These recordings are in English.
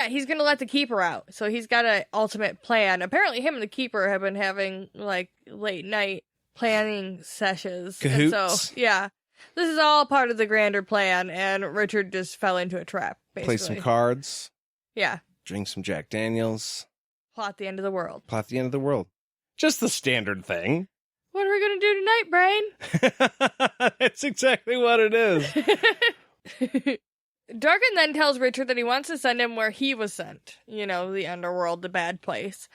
Yeah, he's going to let the Keeper out. So he's got an ultimate plan. Apparently him and the Keeper have been having, like, late night planning sessions. Cahoots. And so, yeah. This is all part of the grander plan, and Richard just fell into a trap, basically. Play some cards. Yeah. Drink some Jack Daniels. Plot the end of the world. Plot the end of the world. Just the standard thing. What are we going to do tonight, Brain? That's exactly what it is. Darkin then tells Richard that he wants to send him where he was sent. You know, the underworld, the bad place.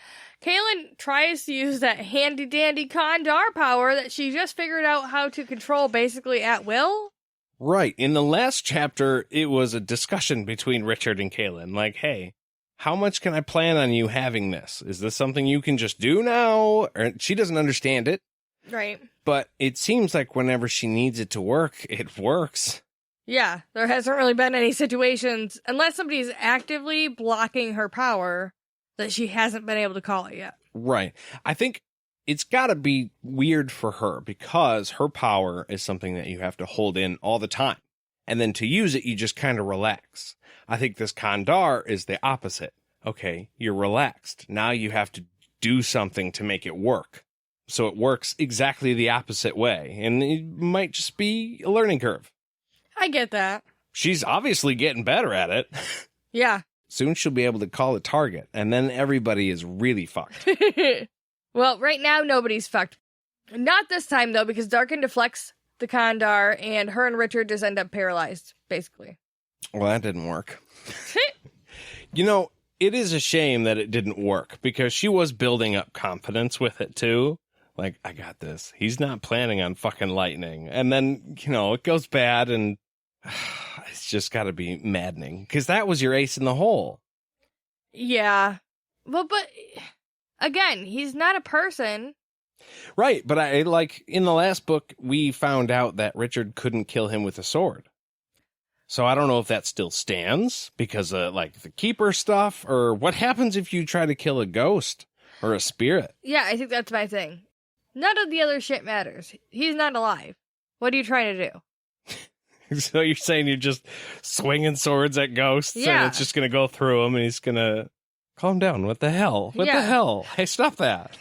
Kaylin tries to use that handy-dandy Kandar power that she just figured out how to control basically at will. Right. In the last chapter, it was a discussion between Richard and Kaylin. Like, hey, how much can I plan on you having this? Is this something you can just do now? Or she doesn't understand it. Right. But it seems like whenever she needs it to work, it works. Yeah, there hasn't really been any situations, unless somebody's actively blocking her power, that she hasn't been able to call it yet. Right. I think it's got to be weird for her because her power is something that you have to hold in all the time. And then to use it, you just kind of relax. I think this Kandar is the opposite. Okay, you're relaxed. Now you have to do something to make it work. So it works exactly the opposite way. And it might just be a learning curve. I get that. She's obviously getting better at it. Yeah. Soon she'll be able to call a target, and then everybody is really fucked. Well, right now, nobody's fucked. Not this time, though, because Darkin deflects the Kandar, and her and Richard just end up paralyzed, basically. Well, that didn't work. You know, it is a shame that it didn't work, because she was building up confidence with it, too. Like, I got this. He's not planning on fucking lightning. And then, you know, it goes bad, and it's just got to be maddening, because that was your ace in the hole. Yeah. Well, but again, he's not a person. Right, but I like in the last book, we found out that Richard couldn't kill him with a sword. So I don't know if that still stands because of like the Keeper stuff, or what happens if you try to kill a ghost or a spirit. Yeah, I think that's my thing. None of the other shit matters. He's not alive. What are you trying to do? So you're saying you're just swinging swords at ghosts Yeah. and it's just going to go through him and he's going to calm down. What the hell? What the hell? Hey, stop that.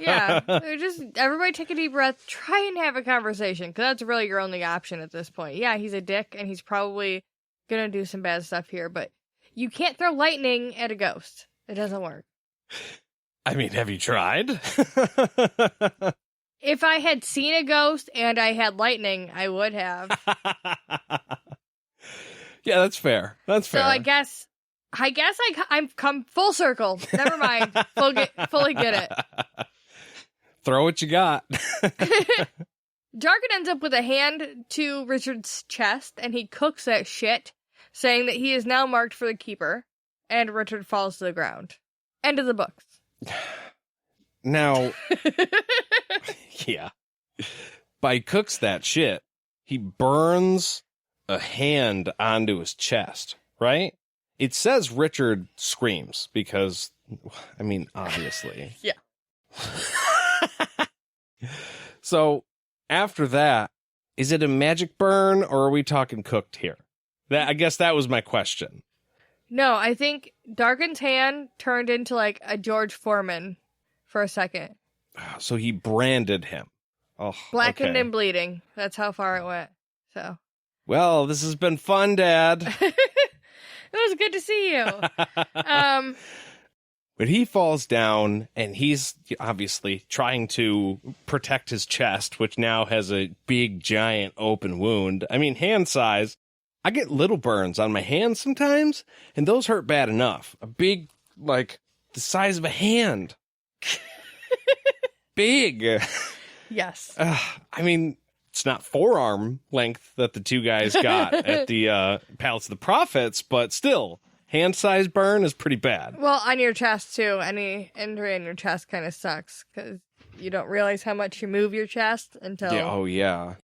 Yeah. Just everybody take a deep breath. Try and have a conversation, because that's really your only option at this point. Yeah, he's a dick and he's probably going to do some bad stuff here, but you can't throw lightning at a ghost. It doesn't work. I mean, have you tried? If I had seen a ghost and I had lightning, I would have. Yeah, that's fair. That's fair. So I guess I'm come full circle. Never mind. Fully get it. Throw what you got. Darkin ends up with a hand to Richard's chest, and he cooks that shit, saying that he is now marked for the Keeper, and Richard falls to the ground. End of the books. Now, yeah. By cooks that shit, he burns a hand onto his chest, right? It says Richard screams because, I mean, obviously. Yeah. So, after that, is it a magic burn or are we talking cooked here? I guess that was my question. No, I think Darkin's hand turned into like a George Foreman for a second. So he branded him. Oh, Blackened okay. and bleeding. That's how far it went. So. Well, this has been fun, Dad. It was good to see you. But he falls down, and he's obviously trying to protect his chest, which now has a big, giant open wound. I mean, hand size. I get little burns on my hands sometimes, and those hurt bad enough. A big, like, the size of a hand. Big. Yes. I mean, it's not forearm length that the two guys got at the Palace of the Prophets, but still, hand-sized burn is pretty bad. Well, on your chest, too. Any injury on your chest kind of sucks, because you don't realize how much you move your chest until... Yeah, oh, yeah.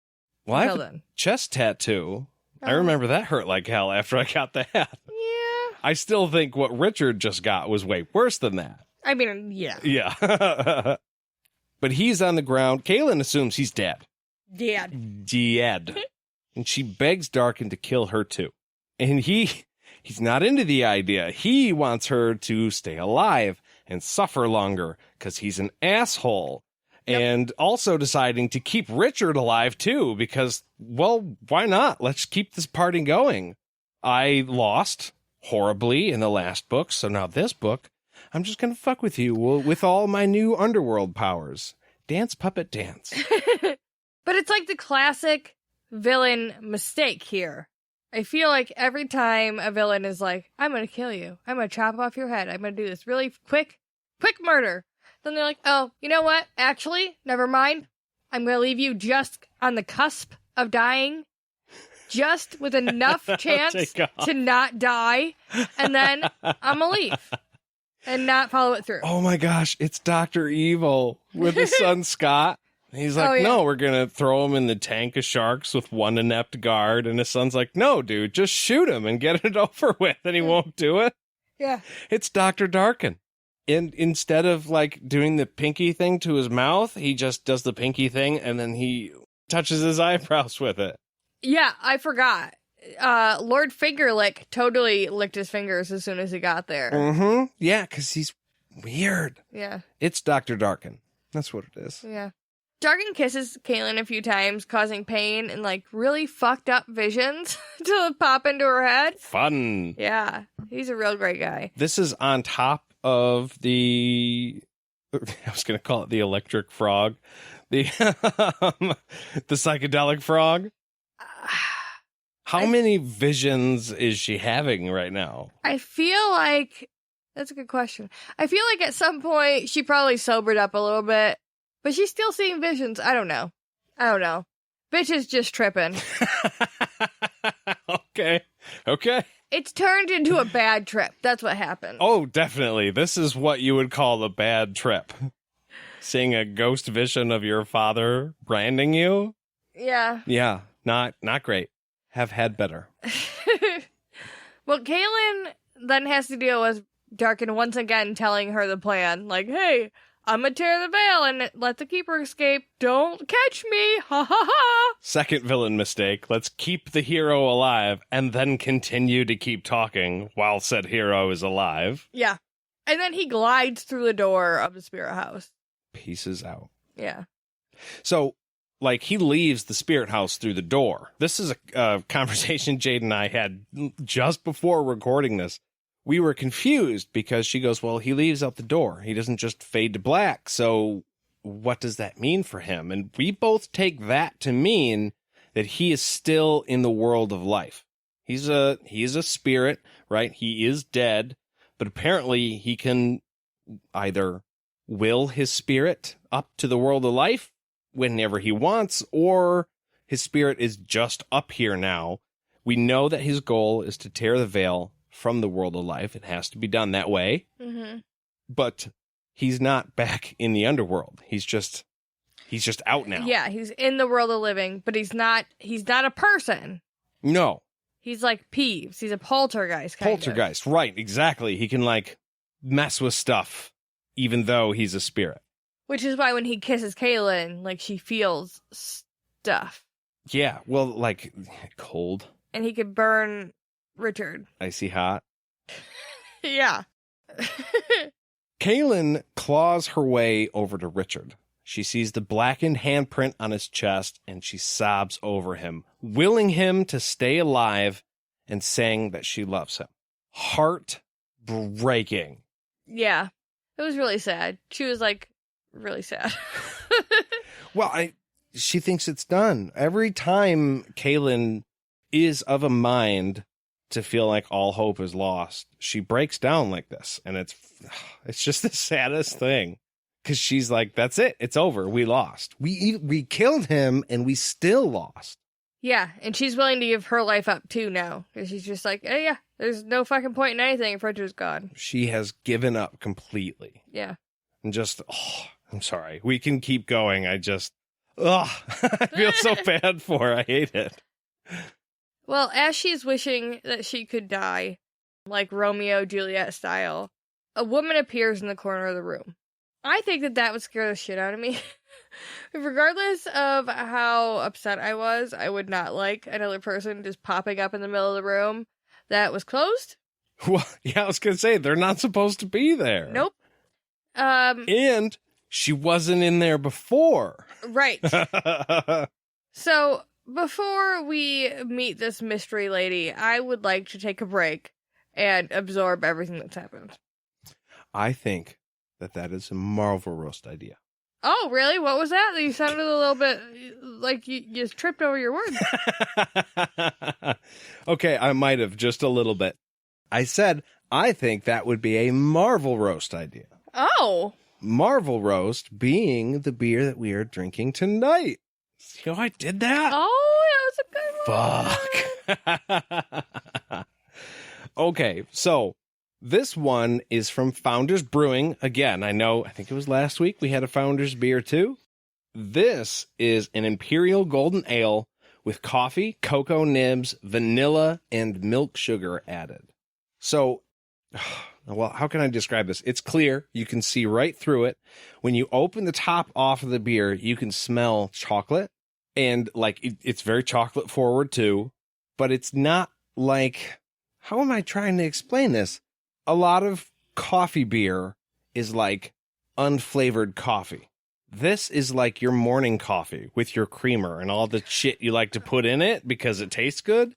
Well, I have a chest tattoo. I remember that hurt like hell after I got that. Yeah. I still think what Richard just got was way worse than that. I mean, yeah. Yeah. But he's on the ground. Kaylin assumes he's dead. Dead. And she begs Darkin to kill her too. And he He's not into the idea. He wants her to stay alive and suffer longer because he's an asshole. Yep. And also deciding to keep Richard alive, too, because, well, why not? Let's keep this party going. I lost horribly in the last book, so now this book, I'm just going to fuck with you with all my new underworld powers. Dance, puppet, dance. But it's like the classic villain mistake here. I feel like every time a villain is like, I'm going to kill you. I'm going to chop off your head. I'm going to do this really quick murder. Then they're like, oh, you know what? Actually, never mind. I'm going to leave you just on the cusp of dying. Just with enough chance to not die. And then I'm going to leave. And not follow it through. Oh my gosh, it's Dr. Evil with his son Scott. He's like, no, we're going to throw him in the tank of sharks with one inept guard. And his son's like, no, dude, just shoot him and get it over with. And he won't do it. Yeah. It's Dr. Darkin. And instead of like doing the pinky thing to his mouth, he just does the pinky thing and then he touches his eyebrows with it. Yeah, I forgot. Lord Fingerlick totally licked his fingers as soon as he got there. Mm-hmm. Yeah, because he's weird. Yeah. It's Dr. Darkin. That's what it is. Yeah. Darkin kisses Caitlin a few times, causing pain and, like, really fucked up visions to pop into her head. Fun. Yeah. He's a real great guy. This is on top of the... I was going to call it the electric frog. The psychedelic frog. How many visions is she having right now? I feel like... That's a good question. I feel like at some point she probably sobered up a little bit, but she's still seeing visions. I don't know. Bitch is just tripping. Okay. It's turned into a bad trip. That's what happened. Oh, definitely. This is what you would call a bad trip. Seeing a ghost vision of your father branding you? Yeah. Yeah, not great. Have had better. Well, Kaylin then has to deal with Darkin once again telling her the plan. Like, hey, I'm gonna tear the veil and let the Keeper escape. Don't catch me. Ha ha ha. Second villain mistake. Let's keep the hero alive and then continue to keep talking while said hero is alive. Yeah. And then he glides through the door of the spirit house. Pieces out. Yeah. So, like, he leaves the spirit house through the door. This is a conversation Jade and I had just before recording this. We were confused because she goes, well, he leaves out the door. He doesn't just fade to black. So what does that mean for him? And we both take that to mean that he is still in the world of life. He's a spirit, right? He is dead, but apparently he can either will his spirit up to the world of life whenever he wants, or his spirit is just up here now. We know that his goal is to tear the veil from the world of life. It has to be done that way. Mm-hmm. But he's not back in the underworld. He's just out now. Yeah, he's in the world of living, but he's not a person. No. He's like Peeves. He's a poltergeist kind Poltergeist, right, exactly. He can like mess with stuff even though he's a spirit. Which is why when he kisses Kaylin, like, she feels stuff. Yeah, well, like, cold. And he could burn Richard. Icy hot. Yeah. Kaylin claws her way over to Richard. She sees the blackened handprint on his chest, and she sobs over him, willing him to stay alive and saying that she loves him. Heartbreaking. Yeah. It was really sad. She was, like, really sad. Well, she thinks it's done. Every time Kaylin is of a mind to feel like all hope is lost, she breaks down like this. And it's just the saddest thing. Because she's like, that's it. It's over. We lost. We killed him and we still lost. Yeah, and she's willing to give her life up too now. Because she's just like, oh yeah, there's no fucking point in anything if Richard's gone. She has given up completely. Yeah. And just, I'm sorry. We can keep going. I feel so bad for her. I hate it. Well, as she's wishing that she could die, like Romeo Juliet style, a woman appears in the corner of the room. I think that would scare the shit out of me. Regardless of how upset I was, I would not like another person just popping up in the middle of the room. that was closed. Well, yeah, I was going to say, they're not supposed to be there. Nope. And she wasn't in there before. Right. So, before we meet this mystery lady, I would like to take a break and absorb everything that's happened. I think that is a Marvel roast idea. Oh, really? What was that? You sounded a little bit like you just tripped over your words. Okay, I might have just a little bit. I said, I think that would be a Marvel roast idea. Oh. Marvel roast being the beer that we are drinking tonight. See how I did that? Oh, that was a good one. Fuck. Okay, so this one is from Founders Brewing. Again, I think it was last week we had a Founders beer too. This is an Imperial Golden Ale with coffee, cocoa nibs, vanilla, and milk sugar added. So, well, how can I describe this? It's clear. You can see right through it. When you open the top off of the beer, you can smell chocolate. And, like, it's very chocolate forward, too. But it's not like... How am I trying to explain this? A lot of coffee beer is like unflavored coffee. This is like your morning coffee with your creamer and all the shit you like to put in it because it tastes good.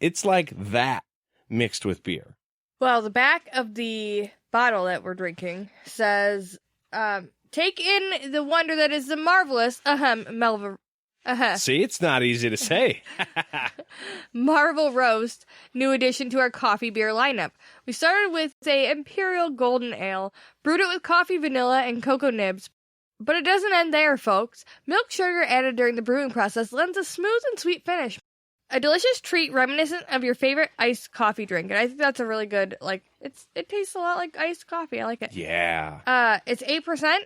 It's like that mixed with beer. Well, the back of the bottle that we're drinking says, take in the wonder that is the marvelous, See, it's not easy to say. Marvel Roast, new addition to our coffee beer lineup. We started with a Imperial Golden Ale, brewed it with coffee, vanilla, and cocoa nibs. But it doesn't end there, folks. Milk sugar added during the brewing process lends a smooth and sweet finish. A delicious treat reminiscent of your favorite iced coffee drink. And I think that's a really good, it tastes a lot like iced coffee. I like it. Yeah. It's 8%.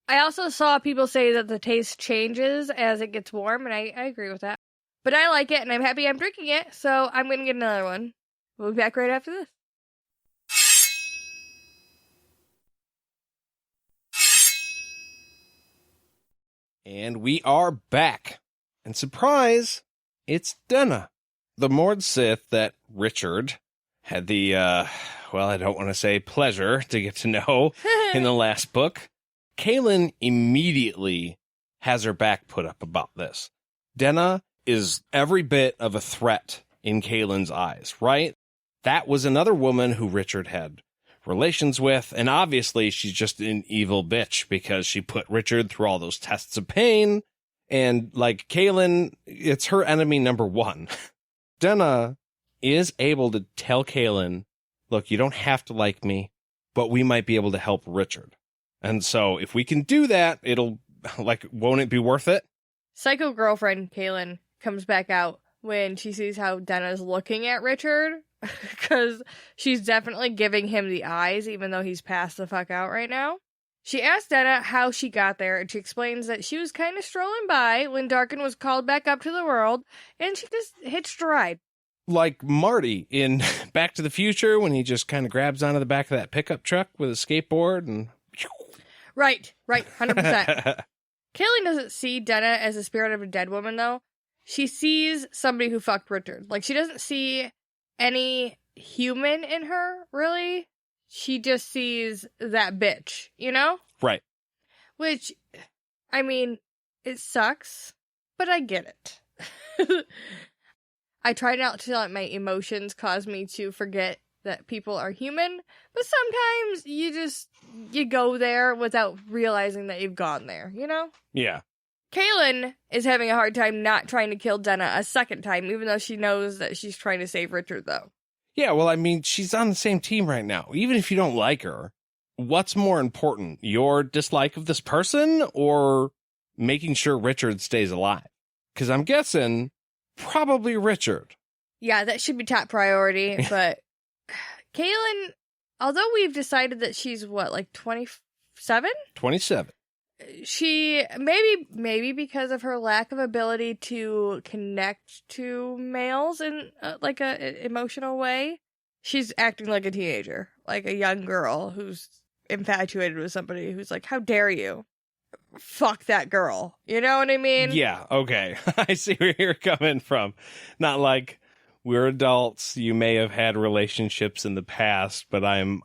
I also saw people say that the taste changes as it gets warm, and I agree with that. But I like it, and I'm happy I'm drinking it, so I'm going to get another one. We'll be back right after this. And we are back. And surprise, it's Denna, the Mord Sith that Richard had the, I don't want to say pleasure to get to know in the last book. Kaylin immediately has her back put up about this. Denna is every bit of a threat in Kaylin's eyes, right? That was another woman who Richard had relations with, and obviously she's just an evil bitch because she put Richard through all those tests of pain, and like Kaylin, it's her enemy number one. Denna is able to tell Kaylin, look, you don't have to like me, but we might be able to help Richard. And so if we can do that, it'll, won't it be worth it? Psycho girlfriend Kaylin comes back out when she sees how Denna's looking at Richard, because she's definitely giving him the eyes, even though he's passed the fuck out right now. She asks Denna how she got there, and she explains that she was kind of strolling by when Darkin was called back up to the world, and she just hitched a ride. Like Marty in Back to the Future, when he just kind of grabs onto the back of that pickup truck with a skateboard and... Right, 100%. Kaylin doesn't see Denna as the spirit of a dead woman, though. She sees somebody who fucked Richard. She doesn't see any human in her, really. She just sees that bitch, you know? Right. Which, I mean, it sucks, but I get it. I try not to let my emotions cause me to forget that people are human, but sometimes you go there without realizing that you've gone there, you know? Yeah. Kaylin is having a hard time not trying to kill Denna a second time, even though she knows that she's trying to save Richard, though. Yeah, well, I mean, she's on the same team right now. Even if you don't like her, what's more important, your dislike of this person or making sure Richard stays alive? Because I'm guessing probably Richard. Yeah, that should be top priority, but Kaylin, although we've decided that she's, 27? 27. She, maybe because of her lack of ability to connect to males in, a emotional way, she's acting like a teenager, like a young girl who's infatuated with somebody who's like, how dare you? Fuck that girl. You know what I mean? Yeah, okay. I see where you're coming from. Not like, we're adults. You may have had relationships in the past, but I'm